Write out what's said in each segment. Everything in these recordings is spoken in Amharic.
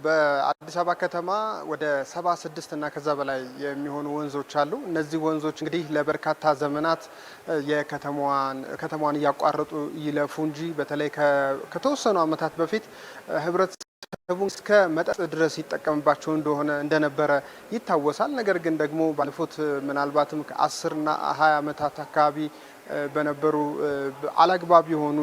በአዲስ አበባ ከተማ ወደ 76 እና ከዛ በላይ የሚሆኑ ወንዞች አሉ። እነዚህ ወንዞች እንግዲህ ለበርካታ ዘመናት ከተማዋን እያቋረጡ ይለፉ እንጂ በተለይ ከተወሰኑ ዓመታት በፊት ህብረተሰቡ እስከ መጠጥ ድረስ ይጠቀምባቸው እንደነበረ ይታወሳል። ነገር ግን ደግሞ ባለፉት ምናልባትም ከ10 እና 20 ዓመታት አካባቢ በነበሩ አላግባብ የሆኑ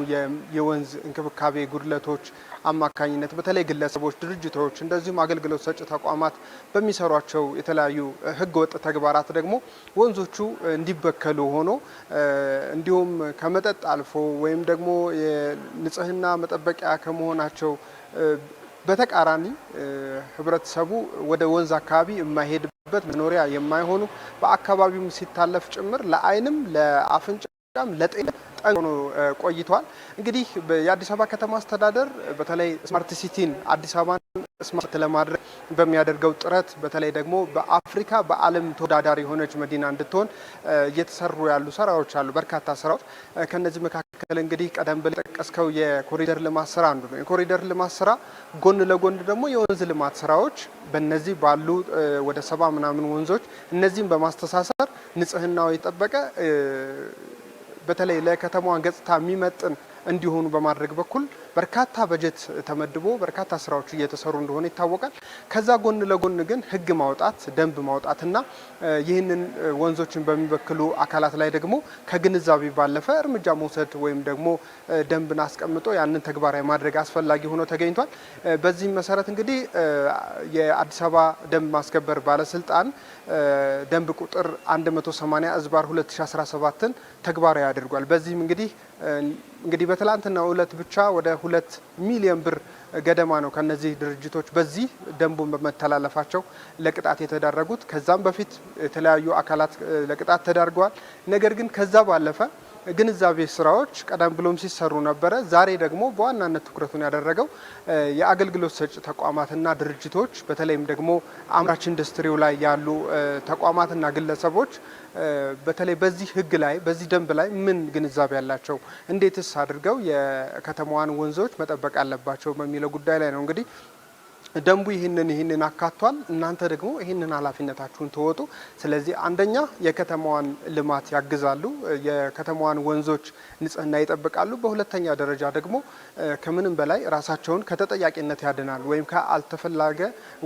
የወንዝ እንክብካቤ ጉድለቶች አማካኝነት በተለይ ግለሰቦች፣ ድርጅቶች እንደዚሁም አገልግሎት ሰጪ ተቋማት በሚሰሯቸው የተለያዩ ህገወጥ ተግባራት ደግሞ ወንዞቹ እንዲበከሉ ሆኖ እንዲሁም ከመጠጥ አልፎ ወይም ደግሞ የንጽህና መጠበቂያ ከመሆናቸው በተቃራኒ ህብረተሰቡ ወደ ወንዝ አካባቢ የማይሄድበት መኖሪያ የማይሆኑ በአካባቢውም ሲታለፍ ጭምር ለዓይንም ለአፍንጫም ለጤና ጠንቅ ሆኖ ቆይቷል። እንግዲህ የአዲስ አበባ ከተማ አስተዳደር በተለይ ስማርት ሲቲን አዲስ አበባን ስማርት ለማድረግ በሚያደርገው ጥረት በተለይ ደግሞ በአፍሪካ በዓለም ተወዳዳሪ የሆነች መዲና እንድትሆን እየተሰሩ ያሉ ስራዎች አሉ። በርካታ ስራዎች ከነዚህ መካከል እንግዲህ ቀደም ብለህ የጠቀስከው የኮሪደር ልማት ስራ አንዱ ነው። የኮሪደር ልማት ስራ ጎን ለጎን ደግሞ የወንዝ ልማት ስራዎች በእነዚህ ባሉ ወደ 70 ምናምን ወንዞች እነዚህም በማስተሳሰር ንጽህናው የጠበቀ በተለይ ለከተማዋ ገጽታ የሚመጥን እንዲሆኑ በማድረግ በኩል በርካታ በጀት ተመድቦ በርካታ ስራዎች እየተሰሩ እንደሆነ ይታወቃል። ከዛ ጎን ለጎን ግን ህግ ማውጣት፣ ደንብ ማውጣትና ይህንን ወንዞችን በሚበክሉ አካላት ላይ ደግሞ ከግንዛቤ ባለፈ እርምጃ መውሰድ ወይም ደግሞ ደንብን አስቀምጦ ያንን ተግባራዊ ማድረግ አስፈላጊ ሆኖ ተገኝቷል። በዚህም መሰረት እንግዲህ የአዲስ አበባ ደንብ ማስከበር ባለስልጣን ደንብ ቁጥር 180/2017ን ተግባራዊ አድርጓል። በዚህም እንግዲህ በትላንትናው ዕለት ብቻ ወደ 2 ሚሊዮን ብር ገደማ ነው ከነዚህ ድርጅቶች በዚህ ደንቡን በመተላለፋቸው ለቅጣት የተዳረጉት። ከዛም በፊት የተለያዩ አካላት ለቅጣት ተዳርገዋል። ነገር ግን ከዛ ባለፈ ግንዛቤ ስራዎች ቀደም ብሎም ሲሰሩ ነበረ። ዛሬ ደግሞ በዋናነት ትኩረቱን ያደረገው የአገልግሎት ሰጪ ተቋማትና ድርጅቶች በተለይም ደግሞ አምራች ኢንዱስትሪው ላይ ያሉ ተቋማትና ግለሰቦች በተለይ በዚህ ህግ ላይ በዚህ ደንብ ላይ ምን ግንዛቤ ያላቸው፣ እንዴትስ አድርገው የከተማዋን ወንዞች መጠበቅ አለባቸው በሚለው ጉዳይ ላይ ነው። እንግዲህ ደንቡ ይህንን አካቷል። እናንተ ደግሞ ይህንን ኃላፊነታችሁን ተወጡ። ስለዚህ አንደኛ የከተማዋን ልማት ያግዛሉ፣ የከተማዋን ወንዞች ንጽህና ይጠብቃሉ። በሁለተኛ ደረጃ ደግሞ ከምንም በላይ ራሳቸውን ከተጠያቂነት ያድናሉ ወይም ከአልተፈላገ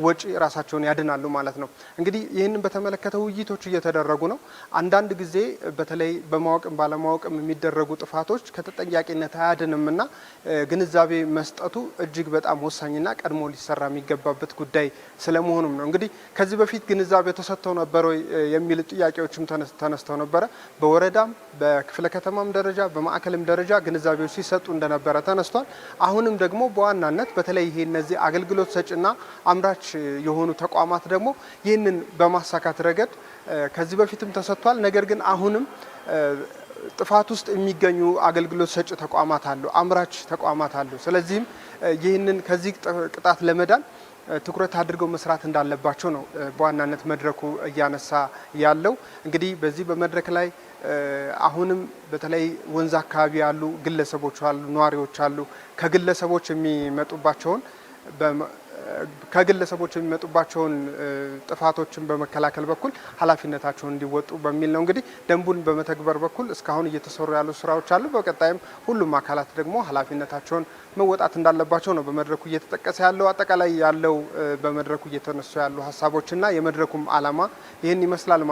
ወጪ ራሳቸውን ያድናሉ ማለት ነው። እንግዲህ ይህንን በተመለከተ ውይይቶች እየተደረጉ ነው። አንዳንድ ጊዜ በተለይ በማወቅም ባለማወቅም የሚደረጉ ጥፋቶች ከተጠያቂነት አያድንምና ግንዛቤ መስጠቱ እጅግ በጣም ወሳኝና ቀድሞ ሊሰራ የሚገባበት ጉዳይ ስለመሆኑም ነው። እንግዲህ ከዚህ በፊት ግንዛቤ ተሰጥተው ነበር የሚል ጥያቄዎችም ተነስተው ነበረ። በወረዳም በክፍለ ከተማም ደረጃ በማዕከልም ደረጃ ግንዛቤዎች ሲሰጡ እንደነበረ ተነስቷል። አሁንም ደግሞ በዋናነት በተለይ ይሄ እነዚህ አገልግሎት ሰጪና አምራች የሆኑ ተቋማት ደግሞ ይህንን በማሳካት ረገድ ከዚህ በፊትም ተሰጥቷል። ነገር ግን አሁንም ጥፋት ውስጥ የሚገኙ አገልግሎት ሰጪ ተቋማት አሉ፣ አምራች ተቋማት አሉ። ስለዚህም ይህንን ከዚህ ቅጣት ለመዳን ትኩረት አድርገው መስራት እንዳለባቸው ነው በዋናነት መድረኩ እያነሳ ያለው። እንግዲህ በዚህ በመድረክ ላይ አሁንም በተለይ ወንዝ አካባቢ ያሉ ግለሰቦች አሉ፣ ነዋሪዎች አሉ። ከግለሰቦች የሚመጡባቸውን ጥፋቶችን በመከላከል በኩል ኃላፊነታቸውን እንዲወጡ በሚል ነው። እንግዲህ ደንቡን በመተግበር በኩል እስካሁን እየተሰሩ ያሉ ስራዎች አሉ። በቀጣይም ሁሉም አካላት ደግሞ ኃላፊነታቸውን መወጣት እንዳለባቸው ነው በመድረኩ እየተጠቀሰ ያለው። አጠቃላይ ያለው በመድረኩ እየተነሱ ያሉ ሀሳቦችና የመድረኩም ዓላማ ይህን ይመስላል ማለት ነው።